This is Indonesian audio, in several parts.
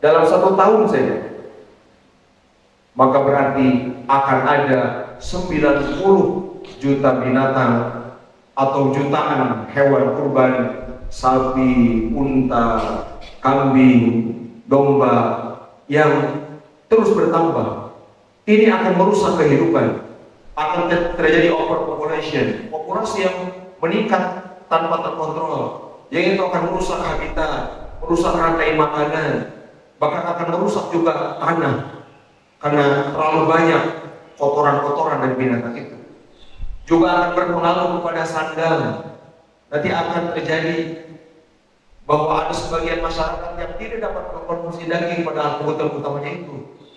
dalam 1 tahun saja, maka berarti akan ada 90 juta binatang atau jutaan hewan kurban, sapi, unta, kambing, domba yang terus bertambah. Ini akan merusak kehidupan, akan terjadi overpopulation, populasi yang meningkat tanpa terkontrol, yang itu akan merusak habitat, merusak rantai makanan, bahkan akan merusak juga tanah karena terlalu banyak kotoran-kotoran dari binatang itu. Juga akan berpengaruh kepada sandang. Nanti akan terjadi bahwa ada sebagian masyarakat yang tidak dapat mengkonsumsi daging, padahal kebutuhan utamanya itu.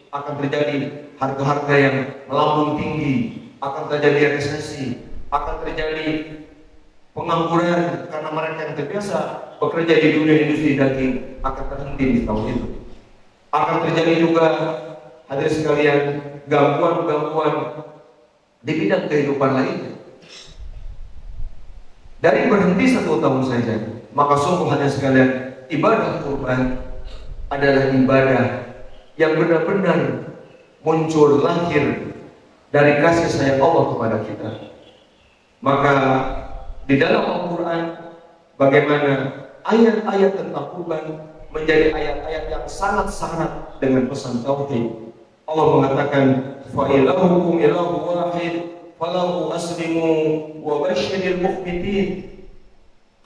Akan terjadi harga-harga yang melambung tinggi, akan terjadi resesi, akan terjadi pengangguran karena mereka yang terbiasa bekerja di dunia industri daging akan terhenti di tahun itu. Akan terjadi juga, hadirin sekalian, gangguan-gangguan di bidang kehidupan lainnya. Dari berhenti 1 tahun saja, maka sungguh hadirin sekalian, ibadah kurban adalah ibadah yang benar-benar muncul lahir dari kasih sayang Allah kepada kita. Maka di dalam Al-Quran, bagaimana ayat-ayat tentang kurban menjadi ayat-ayat yang sangat syarat dengan pesan tauhid. Allah mengatakan, fa ilahukum ilahu wahid falahu aslimu wa basyiril mukhbitin.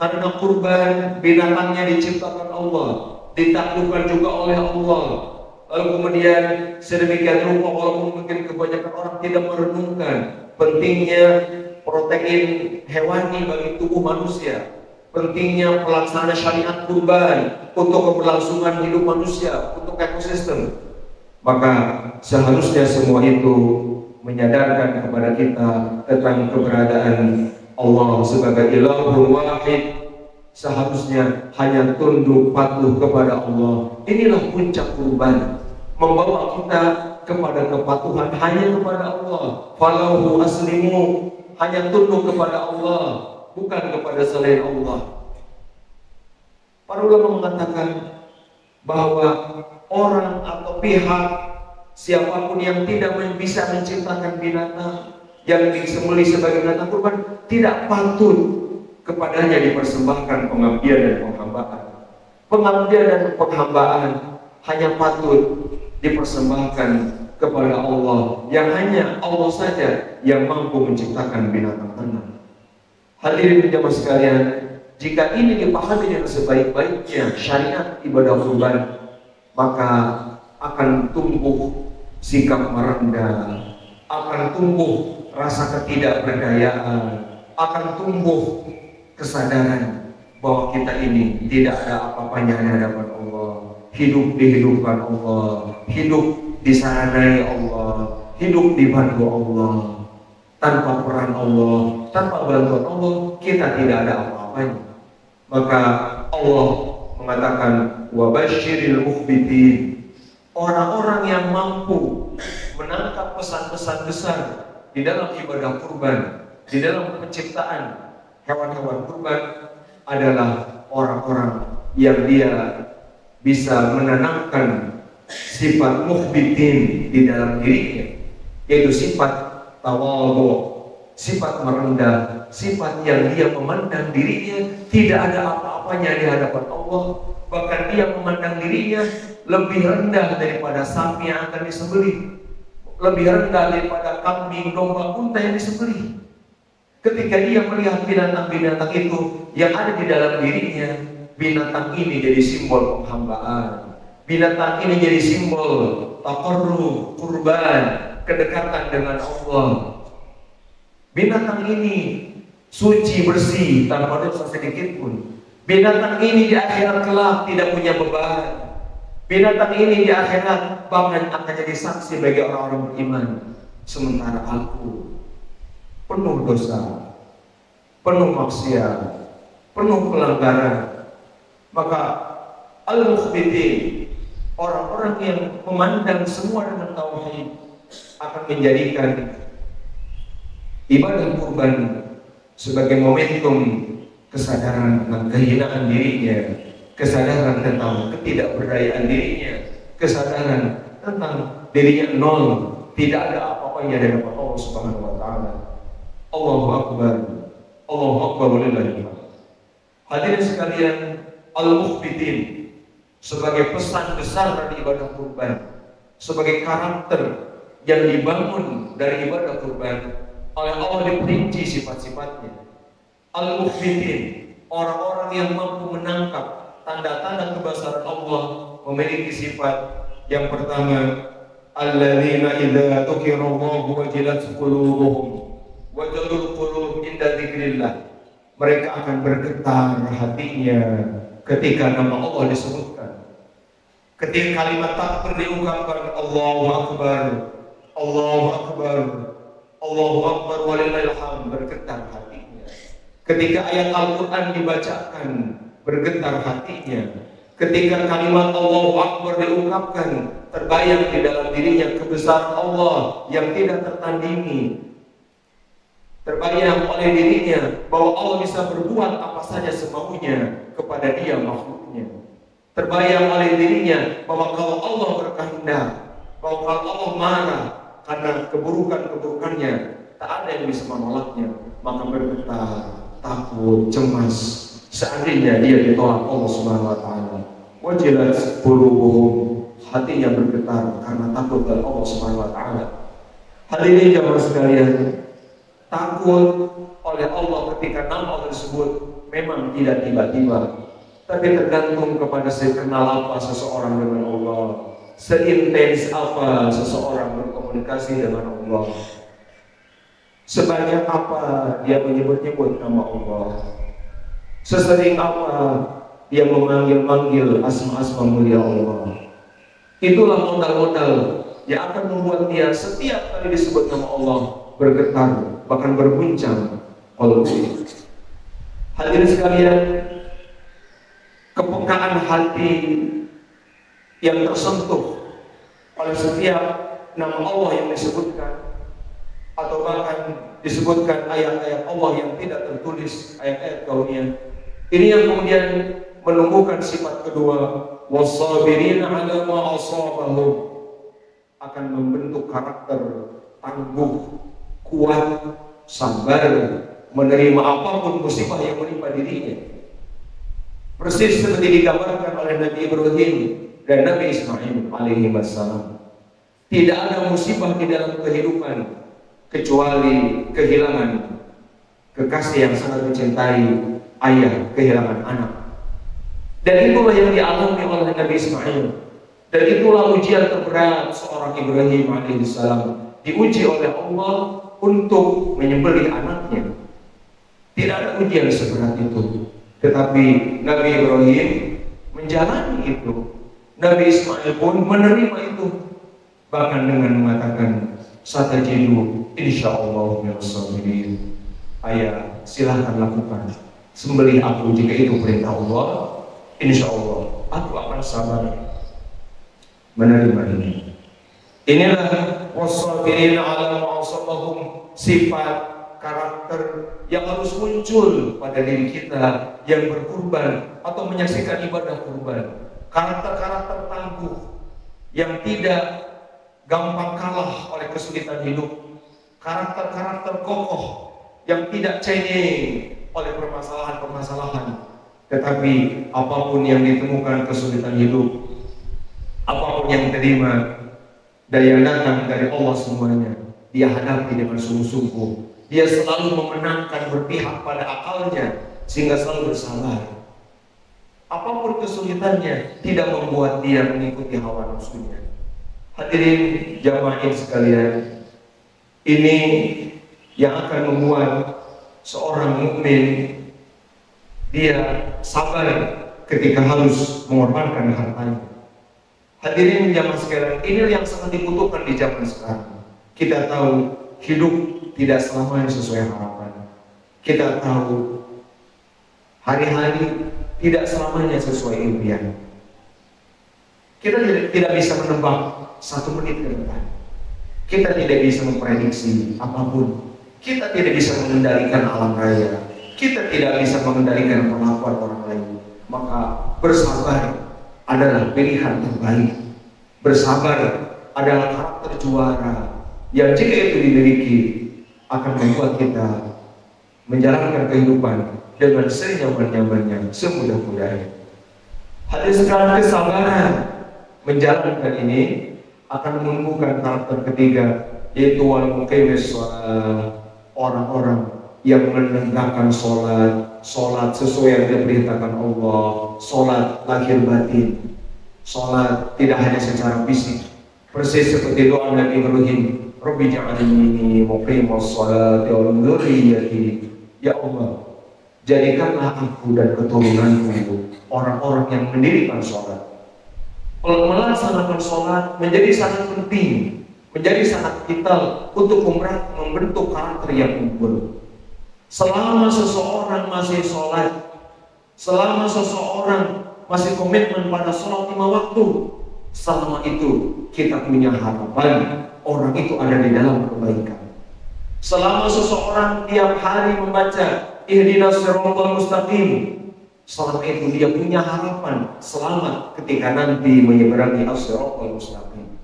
Karena kurban binatangnya diciptakan Allah, ditaklukkan juga oleh Allah. Lalu kemudian sedemikian rupa, walaupun mungkin kebanyakan orang tidak merenungkan pentingnya protein hewani bagi tubuh manusia, pentingnya pelaksana syariat kurban untuk keberlangsungan hidup manusia, untuk ekosistem, maka seharusnya semua itu menyadarkan kepada kita tentang keberadaan Allah sebagai ilahul wahid. Seharusnya hanya tunduk patuh kepada Allah. Inilah puncak kurban, membawa kita kepada kepatuhan hanya kepada Allah. Falahu aslimu, hanya tunduk kepada Allah, bukan kepada selain Allah. Para ulama mengatakan bahwa orang atau pihak siapapun yang tidak bisa menciptakan binatang yang disembelih sebagai binatang kurban tidak patut kepadanya dipersembahkan pengabdian dan penghambaan. Pengabdian dan penghambaan hanya patut dipersembahkan kepada Allah, yang hanya Allah saja yang mampu menciptakan binatang ternak. Hadirin jemaah sekalian, jika ini dipahami dengan sebaik-baiknya syariat ibadah kurban, maka akan tumbuh sikap merendah, akan tumbuh rasa ketidakberdayaan, akan tumbuh kesadaran bahwa kita ini tidak ada apa-apanya di hadapan Allah, hidup dihidupkan Allah, hidup disaranai Allah, hidup dibantu Allah. Tanpa peran Allah, tanpa bantuan Allah, kita tidak ada apa-apanya. Maka Allah mengatakan, wa basyiril mukhbitin, orang-orang yang mampu menangkap pesan-pesan besar di dalam ibadah kurban, di dalam penciptaan hewan-hewan kurban, adalah orang-orang yang dia bisa menanamkan sifat mukhbitin di dalam dirinya, yaitu sifat tawadhu, sifat merendah, sifat yang dia memandang dirinya tidak ada apa-apanya di hadapan Allah. Bahkan dia memandang dirinya lebih rendah daripada sapi yang akan disembelih, lebih rendah daripada kambing, domba, unta yang disembelih. Ketika dia melihat binatang-binatang itu yang ada di dalam dirinya, binatang ini jadi simbol penghambaan, binatang ini jadi simbol taqarrub, kurban, kedekatan dengan Allah. Binatang ini suci, bersih, tanpa dosa sedikit pun. Binatang ini di akhirat kelak tidak punya beban. Binatang ini di akhirat bahkan akan jadi saksi bagi orang-orang beriman. Sementara aku penuh dosa, penuh maksiat, penuh pelanggaran. Maka al-mukhbitin, orang-orang yang memandang semua dengan tauhid, akan menjadikan ibadah kurban sebagai momentum kesadaran tentang kehinaan dirinya, kesadaran tentang ketidakberdayaan dirinya, kesadaran tentang dirinya nol, tidak ada apa-apanya dari Allah Subhanahu wa taala. Allahu akbar. Allahu akbar walillahil hamd. Hadirin sekalian, al-mukhbitin sebagai pesan besar dari ibadah kurban, sebagai karakter yang dibangun dari ibadah kurban oleh Allah diperinci sifat-sifatnya. Al-mukhbitin, orang-orang yang mampu menangkap tanda-tanda kebesaran Allah, memiliki sifat yang pertama, alladzina idza dzukirallahu wajilat qulubuhum wa jalul qulub inda dzikrillah. Mereka akan bergetar hatinya ketika nama Allah disebutkan. Ketika kalimat takbir diungkapkan, Allahu akbar, Allahu akbar, Allahu akbar walillahil hamd, bergetar hatinya. Ketika ayat Al-Qur'an dibacakan, bergetar hatinya. Ketika kalimat Allahu akbar diungkapkan, terbayang di dalam dirinya kebesaran Allah yang tidak tertandingi. Terbayang oleh dirinya bahwa Allah bisa berbuat apa saja semaunya kepada dia makhluknya. Terbayang oleh dirinya bahwa kalau Allah berkehendak, bahwa kalau Allah marah karena keburukan-keburukannya, tak ada yang bisa menolaknya, maka bergetar, takut, cemas seandainya dia ditolak Allah Subhanahu wa taala. Wajilat qulubuhum, hatinya bergetar karena takut dari Allah Subhanahu wa taala. Hadirin jamaah sekalian, takut oleh Allah ketika nama Allah disebut memang tidak tiba-tiba, tapi tergantung kepada sekenal apa seseorang dengan Allah, seintens apa seseorang berkomunikasi dengan Allah, sebanyak apa dia menyebut-nyebut nama Allah, sesering apa dia memanggil-manggil asma-asma mulia Allah. Itulah modal-modal yang akan membuat dia setiap kali disebut nama Allah bergetar, bahkan berguncang qalbi. Hadirin sekalian, kepekaan hati yang tersentuh oleh setiap nama Allah yang disebutkan, atau bahkan disebutkan ayat-ayat Allah yang tidak tertulis, ayat-ayat kauniyah, ini yang kemudian menumbuhkan sifat kedua, was-sabirina 'ala ma asabahum, akan membentuk karakter tangguh, kuat, sabar, menerima apapun musibah yang menimpa dirinya. Persis seperti digambarkan oleh Nabi Ibrahim dan Nabi Ismail alaihi wassalam. Tidak ada musibah di dalam kehidupan kecuali kehilangan kekasih yang sangat mencintai, ayah kehilangan anak. Dan itulah yang dialami oleh Nabi Ismail. Dan itulah ujian terberat seorang Ibrahim alaihissalam, diuji oleh Allah untuk menyembelih anaknya. Tidak ada ujian seberat itu, tetapi Nabi Ibrahim menjalani itu. Nabi Ismail pun menerima itu, bahkan dengan mengatakan, satajidu insyaallah minas sabirin. Ayah, silahkan lakukan, sembelih aku jika itu perintah Allah. Insya Allah aku akan sabar menerima ini. Inilah wasabirin ala ma'asabahum, sifat karakter yang harus muncul pada diri kita yang berkurban atau menyaksikan ibadah kurban. Karakter-karakter tangguh yang tidak gampang kalah oleh kesulitan hidup. Karakter-karakter kokoh yang tidak cengeng oleh permasalahan-permasalahan. Tetapi apapun yang ditemukan kesulitan hidup, apapun yang diterima dari yang datang dari Allah semuanya, dia hadapi dengan sungguh-sungguh. Dia selalu memenangkan, berpihak pada akalnya, sehingga selalu bersabar. Apapun kesulitannya, tidak membuat dia mengikuti hawa nafsunya. Hadirin jamaah sekalian, ini yang akan membuat seorang mukmin dia sabar ketika harus mengorbankan hartanya. Hadirin jamaah sekalian, ini yang sangat dibutuhkan di zaman sekarang. Kita tahu hidup tidak selamanya sesuai harapan. Kita tahu hari-hari tidak selamanya sesuai impian. Kita tidak bisa menebak 1 menit ke depan. Kita tidak bisa memprediksi apapun. Kita tidak bisa mengendalikan alam raya. Kita tidak bisa mengendalikan perlakuan orang lain. Maka bersabar adalah pilihan terbaik. Bersabar adalah karakter juara yang jika itu dimiliki akan membuat kita menjalankan kehidupan dengan senyaman-nyamannya, semudah-mudahnya. Hadirkan kesabaran menjalankan ini akan menumbuhkan karakter ketiga, yaitu orang-orang yang menegakkan sholat sesuai yang diperintahkan Allah, sholat lahir batin, sholat tidak hanya secara fisik, persis seperti doa Nabi Ibrahim, Rabbi ja'alni muqimas sholati wa min dzurriyyati. Ya Allah, jadikanlah aku dan keturunanku orang-orang yang mendirikan sholat. Melaksanakan sholat menjadi sangat penting, menjadi sangat vital untuk membentuk karakter yang unggul. Selama seseorang masih sholat, selama seseorang masih komitmen pada sholat 5 waktu, selama itu kita punya harapan orang itu ada di dalam kebaikan. Selama seseorang tiap hari membaca ihdinas siratal mustaqim, selama itu dia punya harapan selamat ketika nanti menyeberangi as-siratal mustaqim.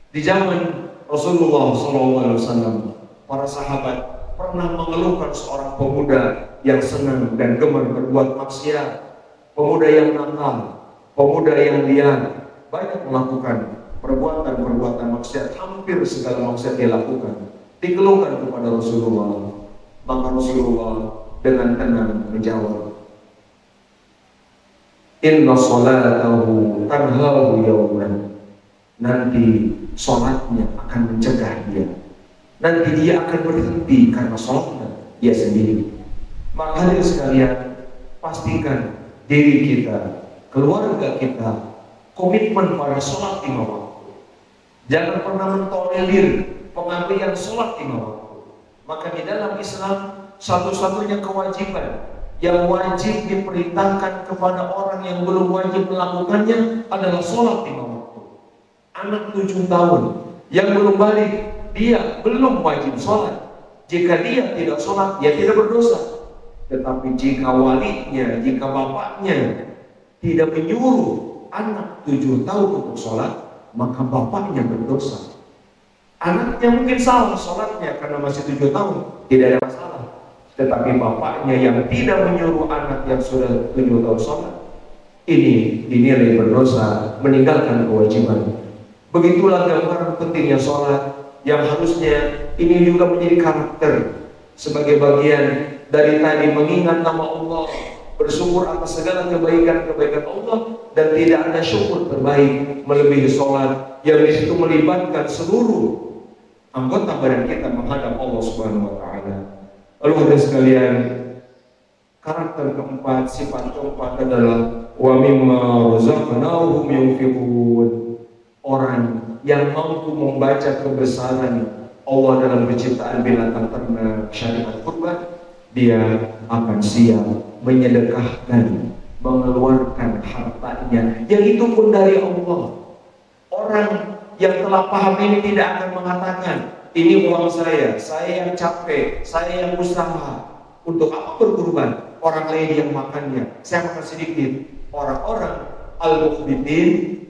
Di zaman Rasulullah SAW, para sahabat pernah mengeluhkan seorang pemuda yang senang dan gemar berbuat maksiat, pemuda yang nakal, pemuda yang liar, banyak melakukan perbuatan-perbuatan maksiat, hampir segala maksiat dia lakukan. Dikeluhkan kepada Rasulullah, maka Rasulullah dengan tenang menjawab, Inna sholatahu tanhahu yawman. Nanti sholatnya akan mencegah dia. Nanti dia akan berhenti karena sholatnya dia sendiri. Maka hadirin sekalian, pastikan diri kita, keluarga kita komitmen pada sholat 5 waktu. Jangan pernah mentolerir pengabaian sholat 5 waktu. Maka di dalam Islam satu-satunya kewajiban yang wajib diperintahkan kepada orang yang belum wajib melakukannya adalah sholat 5 waktu. Anak 7 tahun yang belum balik, dia belum wajib sholat. Jika dia tidak sholat, dia tidak berdosa. Tetapi jika walinya, jika bapaknya tidak menyuruh anak 7 tahun untuk sholat, maka bapaknya berdosa. Anaknya mungkin salah sholatnya karena masih 7 tahun, tidak ada masalah. Tetapi bapaknya yang tidak menyuruh anak yang sudah 7 tahun sholat, ini dinilai berdosa, meninggalkan kewajiban. Begitulah gambaran pentingnya sholat, yang harusnya ini juga menjadi karakter sebagai bagian dari tadi mengingat nama Allah, bersyukur atas segala kebaikan-kebaikan Allah, dan tidak ada syukur terbaik melebihi sholat yang disitu melibatkan seluruh anggota badan kita menghadap Allah Subhanahu wa Ta'ala. Lalu hadirin sekalian, karakter keempat, sifat keempat adalah wa mimma razaqnahum yunfiqun. Orang yang mampu membaca kebesaran Allah dalam penciptaan binatang ternak, syariat kurban, dia akan siap menyedekahkan, mengeluarkan hartanya, yang itu pun dari Allah. Orang yang telah paham ini tidak akan mengatakan, ini uang saya yang capek, saya yang usaha, untuk apa berkurban? Orang lain yang makannya, saya makan sedikit. Orang-orang al-mukhbitin,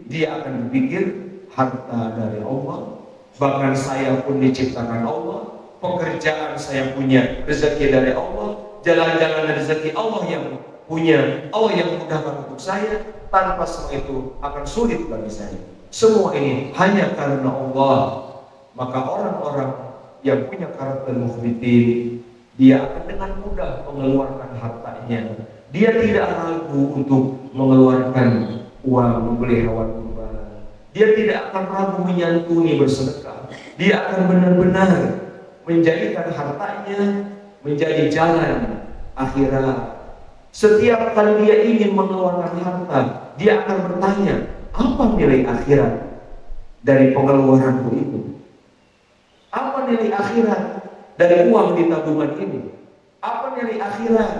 dia akan berpikir harta dari Allah, bahkan saya pun diciptakan Allah, pekerjaan saya punya, rezeki dari Allah, jalan-jalan rezeki Allah yang punya, Allah yang mudahkan untuk saya, tanpa semua itu akan sulit bagi saya. Semua ini hanya karena Allah. Maka orang-orang yang punya karakter mukhbitin, dia akan dengan mudah mengeluarkan hartanya. Dia tidak ragu untuk mengeluarkan uang membeli hewan kurban. Dia tidak akan ragu menyantuni bersedekah. Dia akan benar-benar menjadikan hartanya menjadi jalan akhirat. Setiap kali dia ingin mengeluarkan harta, dia akan bertanya, apa nilai akhirat dari pengeluaranku itu? Apa nilai akhirat dari uang di tabungan ini? Apa nilai akhirat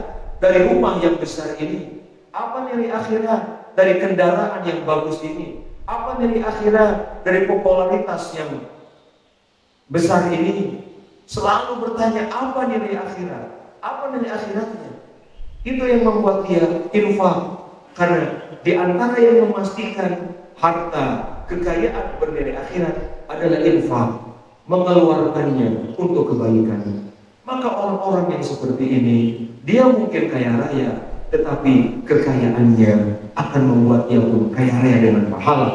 dari rumah yang besar ini? Apa nilai akhirat dari kendaraan yang bagus ini? Apa nilai akhirat dari popularitas yang besar ini? Selalu bertanya, apa nilai akhirat? Apa nilai akhiratnya? Itu yang membuat dia infak Karena di antara yang memastikan harta, kekayaan bernilai akhirat adalah infak, mengeluarkannya untuk kebaikan. Maka orang-orang yang seperti ini, dia mungkin kaya raya, tetapi kekayaannya akan membuat dia pun kaya raya dengan pahala.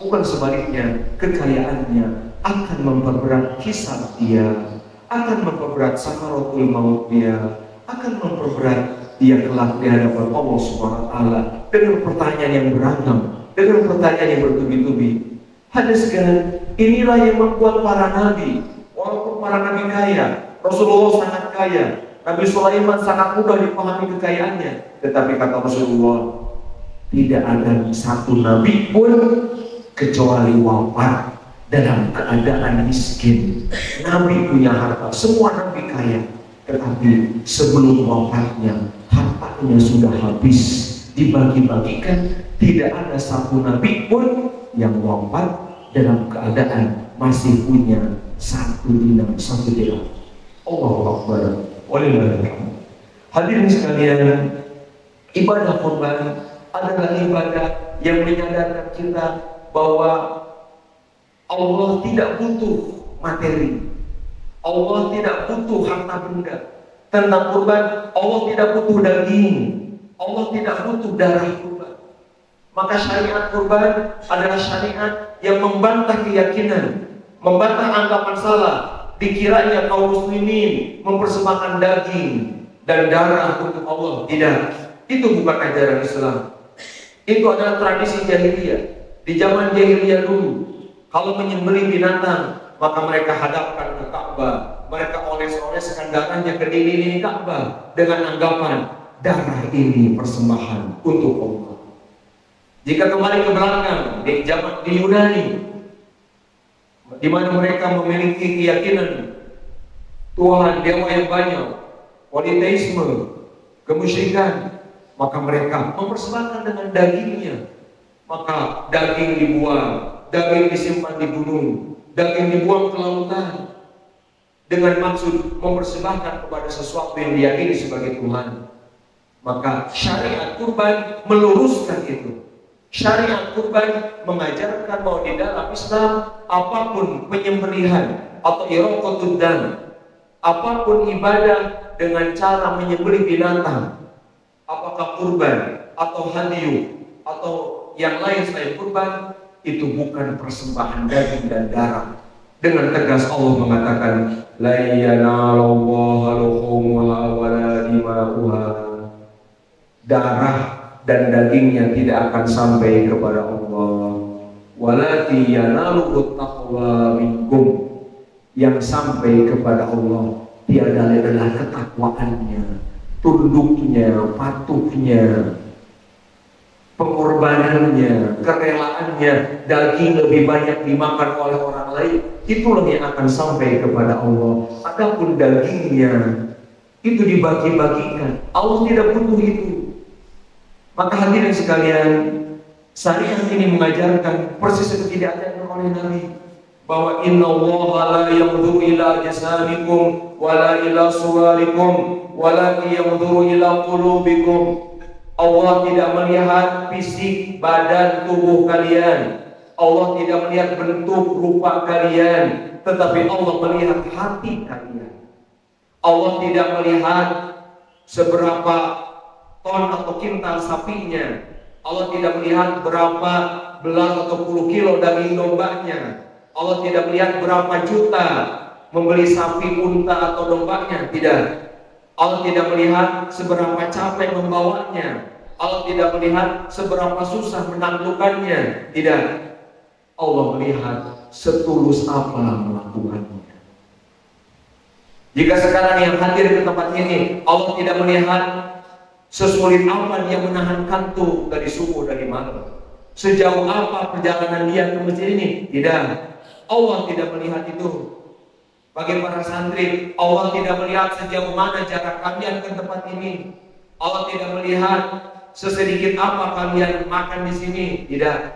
Bukan sebaliknya, kekayaannya akan memperberat hisab dia, akan memperberat sakaratul maut dia, akan memperberat dia kelak di hadapan Allah Subhanahu wa taala dengan pertanyaan yang beragam, dengan pertanyaan yang bertubi-tubi. Hadis sekalian, inilah yang membuat para nabi, walaupun para nabi kaya, Rasulullah sangat kaya, Nabi Sulaiman sangat mudah dipahami kekayaannya, tetapi kata Rasulullah, tidak ada satu nabi pun kecuali wafat dalam keadaan miskin. Nabi punya harta, semua nabi kaya, tetapi sebelum wafatnya hartanya sudah habis, dibagi-bagikan. Tidak ada satu nabi pun yang wafat dalam keadaan masih punya 1 dinar, 1 dirham. Allahu Akbar. Walillahilhamd. Hadirin sekalian, ibadah kurban adalah ibadah yang menyadarkan kita bahwa Allah tidak butuh materi, Allah tidak butuh harta benda. Tentang kurban, Allah tidak butuh daging, Allah tidak butuh darah kurban. Maka syariat kurban adalah syariat yang membantah keyakinan, membantah anggapan salah, dikiranya kaum muslimin mempersembahkan daging dan darah untuk Allah. Tidak, itu bukan ajaran Islam. Itu adalah tradisi jahiliyah. Di zaman jahiliyah dulu, kalau menyembelih binatang, maka mereka hadapkan ke Ka'bah, mereka oles-oleskan darahnya ke dinding Ka'bah dengan anggapan darah ini persembahan untuk Allah. Jika kembali ke belakang, di zaman di Yunani, di mana mereka memiliki keyakinan Tuhan dewa yang banyak, politeisme, kemusyrikan, maka mereka mempersembahkan dengan dagingnya. Maka daging dibuang, daging disimpan di gunung, daging dibuang ke lautan, dengan maksud mempersembahkan kepada sesuatu yang diyakini sebagai Tuhan. Maka syariat kurban meluruskan itu. Syariat kurban mengajarkan bahwa di dalam Islam apapun penyembelihan atau iraqatud dam, apapun ibadah dengan cara menyembelih binatang, apakah kurban atau hadiyu atau yang lain selain kurban, itu bukan persembahan daging dan darah. Dengan tegas Allah mengatakan, la yanalallahu luhumuha wala dima'uha. Darah dan dagingnya tidak akan sampai kepada Allah. Walati yanaluhu taqwa minkum. Yang sampai kepada Allah tiada adalah ketakwaannya, tunduknya, patuhnya, pengorbanannya, kerelaannya. Daging lebih banyak dimakan oleh orang lain, itulah yang akan sampai kepada Allah. Adapun dagingnya itu dibagi-bagikan, Allah tidak butuh itu. Maka hadirin sekalian, syariat ini mengajarkan persis seperti diajarkan oleh Nabi, bahwa innallaha la yanzuru ila jasadikum wala ila suwarikum walakin yanzuru ila qulubikum. Allah tidak melihat fisik badan tubuh kalian, Allah tidak melihat bentuk rupa kalian, tetapi Allah melihat hati kalian. Allah tidak melihat seberapa ton atau kintal sapinya, Allah tidak melihat berapa belas atau puluh kilo daging dombanya, Allah tidak melihat berapa juta membeli sapi unta atau dombanya, tidak. Allah tidak melihat seberapa capek membawanya, Allah tidak melihat seberapa susah menaklukkannya, tidak. Allah melihat setulus apa melakukannya. Jika sekarang yang hadir ke tempat ini, Allah tidak melihat sesulit apa dia menahan kantuk dari subuh dari malam, sejauh apa perjalanan dia ke masjid ini, tidak. Allah tidak melihat itu. Bagi para santri, Allah tidak melihat sejauh mana jarak kalian ke tempat ini. Allah tidak melihat sesedikit apa kalian makan di sini, tidak.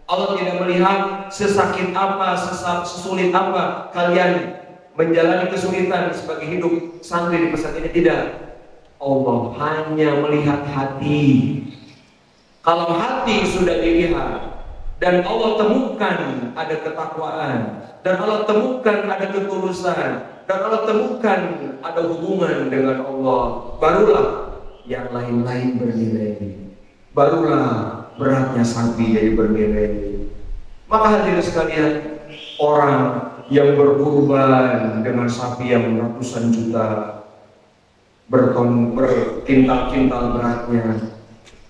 Allah tidak melihat sesakit apa, sesulit apa kalian menjalani kesulitan sebagai hidup santri di pesantren ini, tidak. Allah hanya melihat hati. Kalau hati sudah dilihat dan Allah temukan ada ketakwaan, dan Allah temukan ada ketulusan, dan Allah temukan ada hubungan dengan Allah, barulah yang lain-lain bernilai. Barulah beratnya sapi jadi bernilai. Maka hadirin sekalian, orang yang berkurban dengan sapi yang ratusan juta, berkintal-kintal beratnya,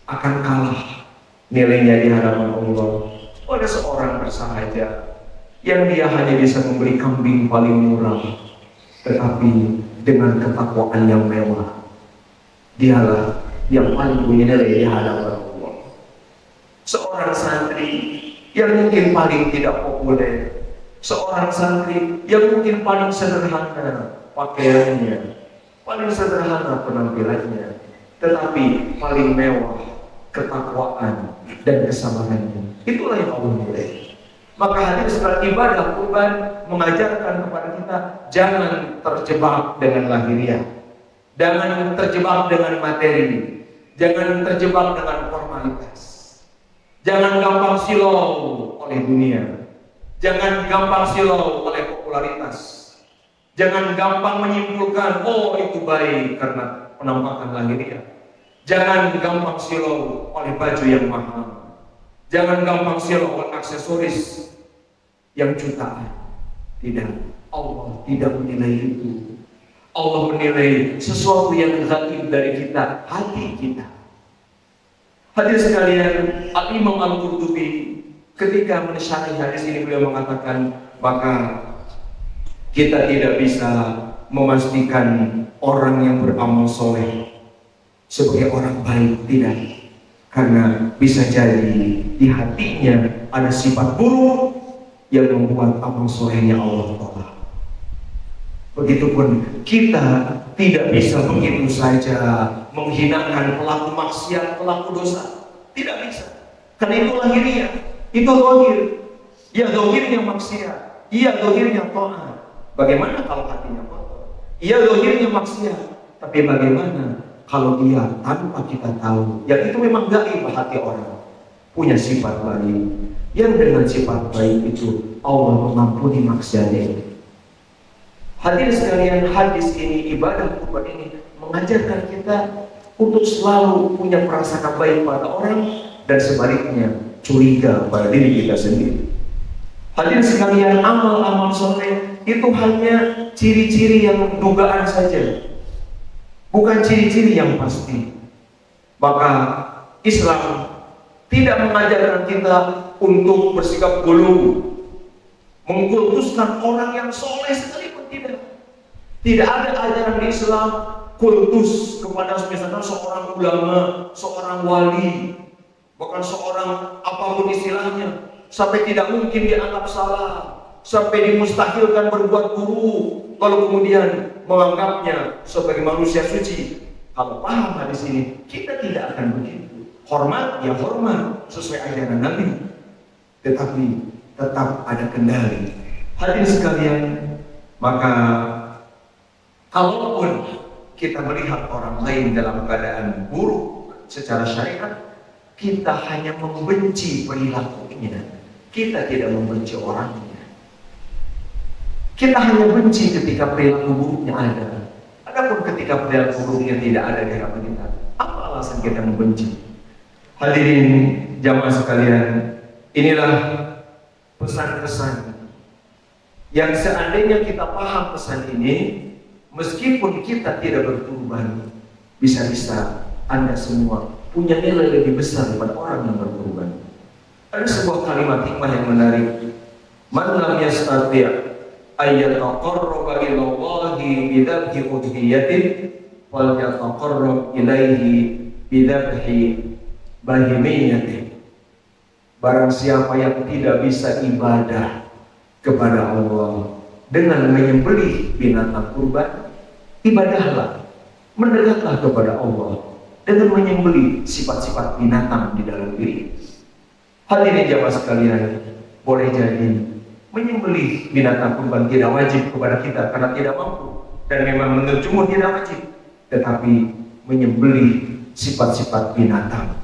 akan kalah nilainya di hadapan Allah pada seorang bersahaja yang dia hanya bisa memberi kambing paling murah, tetapi dengan ketakwaan yang mewah, dialah yang paling punya nilai di hadapan Allah. Seorang santri yang mungkin paling tidak populer, seorang santri yang mungkin paling sederhana pakaiannya, paling sederhana penampilannya, tetapi paling mewah ketakwaan dan kesabarannya. Itulah yang Allah nilai. Maka hadirin sekalian, ibadah kurban mengajarkan kepada kita jangan terjebak dengan lahiriah, jangan terjebak dengan materi, jangan terjebak dengan formalitas, jangan gampang silau oleh dunia, jangan gampang silau oleh popularitas, jangan gampang menyimpulkan oh itu baik karena penampakan lahiriah. Jangan gampang silau oleh baju yang mahal. Jangan gampang silau oleh aksesoris yang jutaan. Tidak, Allah tidak menilai itu. Allah menilai sesuatu yang gaib dari kita, hati kita. Hadirin sekalian, Al-Imam Al-Qurtubi ketika mensyarah hadis ini beliau mengatakan, maka kita tidak bisa memastikan orang yang beramal soleh sebagai orang baik, tidak, karena bisa jadi di hatinya ada sifat buruk yang membuat amal solehnya Allah tolak. Begitupun kita tidak bisa begitu saja menghinakan pelaku maksiat, pelaku dosa, tidak bisa, karena itu lahiriah, itu zahir, ya zahirnya maksiat, iya zahirnya taat. Bagaimana kalau hatinya kotor? Iya zahirnya maksiat, tapi bagaimana kalau dia tanpa kita tahu, yang itu memang gaib hati orang, punya sifat baik, yang dengan sifat baik itu Allah mengampuni maksiatnya. Hadirin sekalian, hadis ini, ibadah kurban ini mengajarkan kita untuk selalu punya prasangka baik pada orang dan sebaliknya curiga pada diri kita sendiri. Hadirin sekalian, amal-amal soleh itu hanya ciri-ciri yang dugaan saja, bukan ciri-ciri yang pasti. Maka Islam tidak mengajarkan kita untuk bersikap gulu, mengkultuskan orang yang soleh sekalipun, tidak. Tidak ada ajaran di Islam kultus kepada misalnya seorang ulama, seorang wali, bahkan seorang apapun istilahnya, sampai tidak mungkin dianggap salah, sampai dimustahilkan berbuat buruk, lalu kemudian menganggapnya sebagai manusia suci. Kalau paham hadis ini, kita tidak akan begitu. Hormat ya hormat sesuai ajaran Nabi, tetapi tetap ada kendali. Hadirin sekalian, maka kalaupun kita melihat orang lain dalam keadaan buruk secara syariat, kita hanya membenci perilakunya, kita tidak membenci orangnya. Kita hanya benci ketika perilaku buruknya ada. Adapun ketika perilaku buruknya tidak ada di hadapan kita, apa alasan kita membenci? Hadirin jamaah sekalian, inilah pesan-pesan yang seandainya kita paham pesan ini, meskipun kita tidak berkurban, bisa-bisa Anda semua punya nilai lebih besar daripada orang yang berkurban. Ada sebuah kalimat hikmah yang menarik. Man lam yastati' ayyataqarraba ila Allahi bidhabhi udhiyatin wal yataqarrab ilaihi bidhabhi bahimiyatin. Barang siapa yang tidak bisa ibadah kepada Allah dengan menyembelih binatang kurban, ibadahlah, mendekatlah kepada Allah dengan menyembelih sifat-sifat binatang di dalam diri. Hadirin jamaah sekalian, boleh jadi menyembelih binatang kurban tidak wajib kepada kita karena tidak mampu, dan memang menurut jumhur tidak wajib, tetapi menyembelih sifat-sifat binatang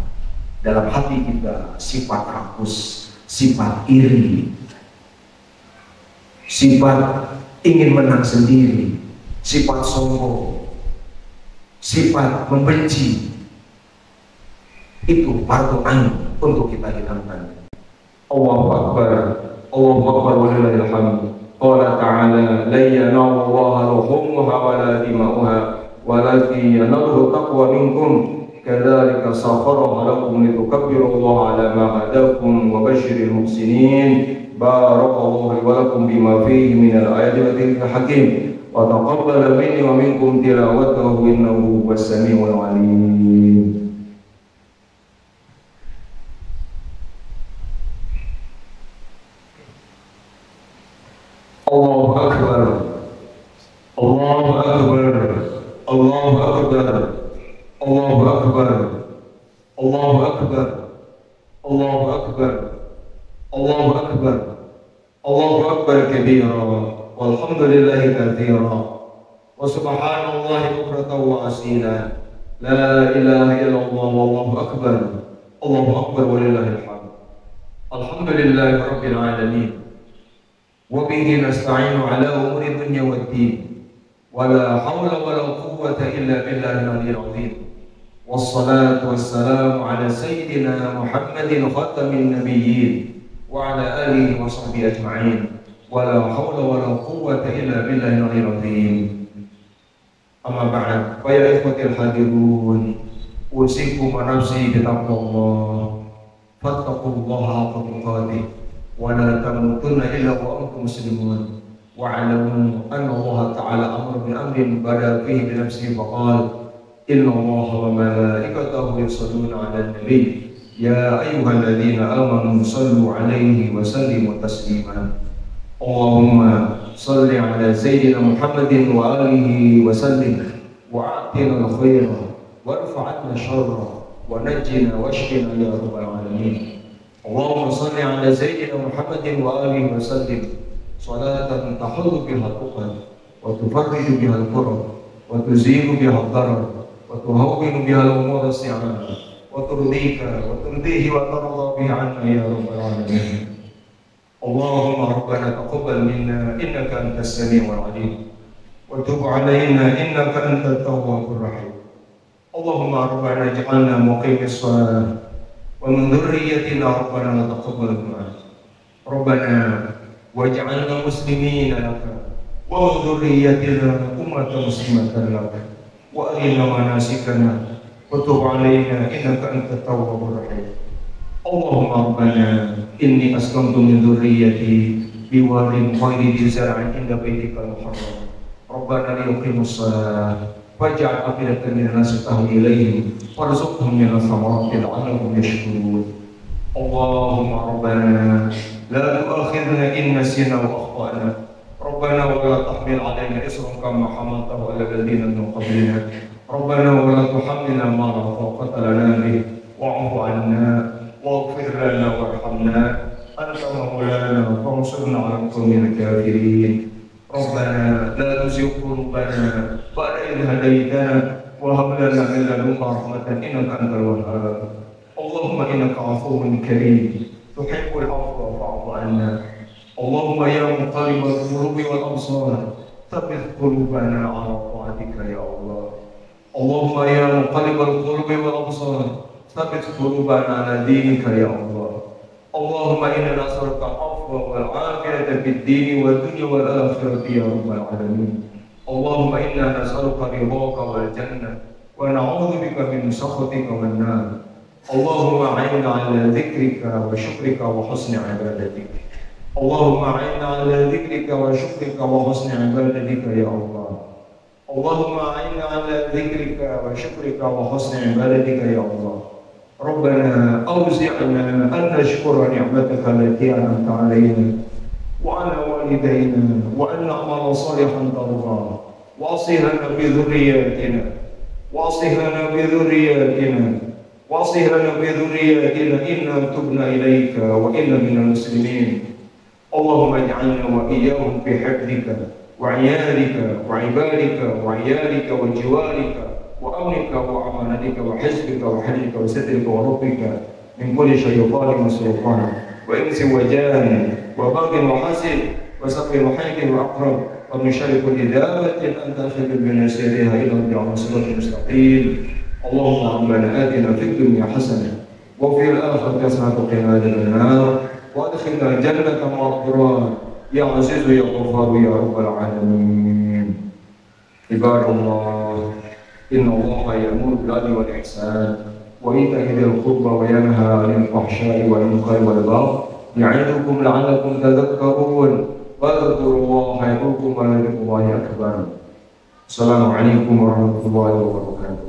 dalam hati kita sifat rakus, sifat iri, sifat ingin menang sendiri, sifat sombong, sifat membenci, itu fardu ain untuk kita hilangkan. Allahu Akbar, Allahu Akbar walillahil hamd. Qala ta'ala la yanalu Allaha luhumuha wa la dima'uha walakin yanaluhu taqwa minkum kadzalika sakhkharaha lakum litukabbirullaha 'ala ma hadakum wa basyiril muhsinin. Barakallahu li wa lakum bima fihi minal ayati wa dzikril hakim wa taqabbala minni wa minkum tilawatahu innahu huwas samiul 'alim. Allahu Akbar, Allahu Akbar, Allahu Akbar, Allahu Akbar, Allahu Akbar, Allahu Akbar, Allahu Akbar, Allahu Akbar kabira, walhamdulillahi katsira, wa subhanallahi bukratan wa asila, la ilaha illallah wallahu akbar, Allahu Akbar walillahil hamd. Alhamdulillahi rabbil alamin. وبه نستعين على أمور الدنيا والدين ولا حول ولا قوة إلا بالله العلي العظيم والصلاة والسلام على سيدنا محمد خاتم النبيين وعلى آله وصحبه أجمعين ولا حول ولا قوة إلا بالله العلي العظيم. أما بعد فيا إخوتي الحاضرون أوصيكم ونفسي بتقوى الله فاتقوا الله حق تقاته ولا تموتن إلا وأنتم مسلمون واعلموا أن الله تعالى أمر بأمر بدأ فيه بنفسه فقال إن الله وملائكته يصلون على النبي يا أيها الذين آمنوا صلوا عليه وسلموا تسليما. اللهم صل على سيدنا محمد وآله وسلم وأعطنا الخير وارفع عنا الشر ونجنا واشفنا يا رب العالمين. اللهم صل على سيدنا محمد وآله وسلم صلاة تحل بها الأقل وتفرج بها الكرب وتزيل بها الضرر وتهون بها الأمور الصعاب وترضيك وترضيه وترضى بها عنا يا رب العالمين. اللهم ربنا تقبل منا إنك أنت السميع العليم وتب علينا إنك أنت التواب الرحيم. اللهم ربنا اجعلنا مقيم الصلاة ومن ذريتنا ربنا تقبل منا ربنا واجعلنا مسلمين لك ومن ذريتنا أمة مسلمة لك وأرنا مناسكنا وتب علينا إنك أنت التواب الرحيم. اللهم ربنا إني أسكنت من ذريتي بواد غير ذي زرع عند بيتك المحرم ربنا ليقيموا الصلاة واجعل أفئدة من الناس تهوي إليهم وارزقهم من الثمرات لعلهم يشكرون. اللهم ربنا لا تؤاخذنا إن نسينا وأخطأنا ربنا ولا تحمل علينا إصرا كما حملته على الذين من قبلنا ربنا ولا تحملنا ما لا طاقة لنا به واعف عنا واغفر لنا وارحمنا أنت مولانا فانصرنا على القوم الكافرين. ربنا لا تزغ قلوبنا بعد إذ هديتنا وهب لنا من لدنك رحمة إنك أنت الوهاب. اللهم إنك عفو كريم تحب العفو فاعف عنا. اللهم يا مقلب القلوب والأبصار ثبت قلوبنا على طاعتك يا الله. اللهم يا مقلب القلوب والأبصار ثبت قلوبنا على دينك يا الله. اللهم إنا نسألك العفو والعافية في الدين والدنيا والآخرة يا رب العالمين. اللهم إنا نسألك رضاك والجنة ونعوذ بك من سخطك والنار. اللهم أعنا على ذكرك وشكرك وحسن عبادتك. اللهم أعنا على ذكرك وشكرك وحسن عبادتك يا الله. اللهم أعنا على ذكرك وشكرك وحسن عبادتك يا الله. ربنا أوزعنا أن نشكر نعمتك التي أنعمت علينا وعلى والدينا وأن نعمل صالحا ترضاه وأصلح لنا بذرياتنا وأصلح لنا بذرياتنا وأصلح لنا بذرياتنا إنا تبنا إليك وإنا من المسلمين. اللهم اجعلنا وإياهم في حفظك وعيالك وعبادك وعيالك وجوارك وأمنك وأمانتك وحزبك وحجك وسترك وربك من كل شيطان وسلطان وإنس وجان وبغي وحسد وسقي وحيك وأقرب ومن شر كل دابة أنت أخذ بناصيرها إلى ربع صراط المستقيم. اللهم ربنا آتنا في الدنيا حسنة وفي الآخرة حسنة وقنا عذاب النار وأدخلنا الجنة مع الأبرار يا عزيز يا غفار يا رب العالمين. عباد الله إن الله يأمر بالعدل والإحسان وإيتاء ذي القربى وينهى عن الفحشاء والمنكر والبغي يعظكم لعلكم تذكرون واذكروا الله يذكركم ولذكر الله أكبر. السلام عليكم ورحمة الله وبركاته.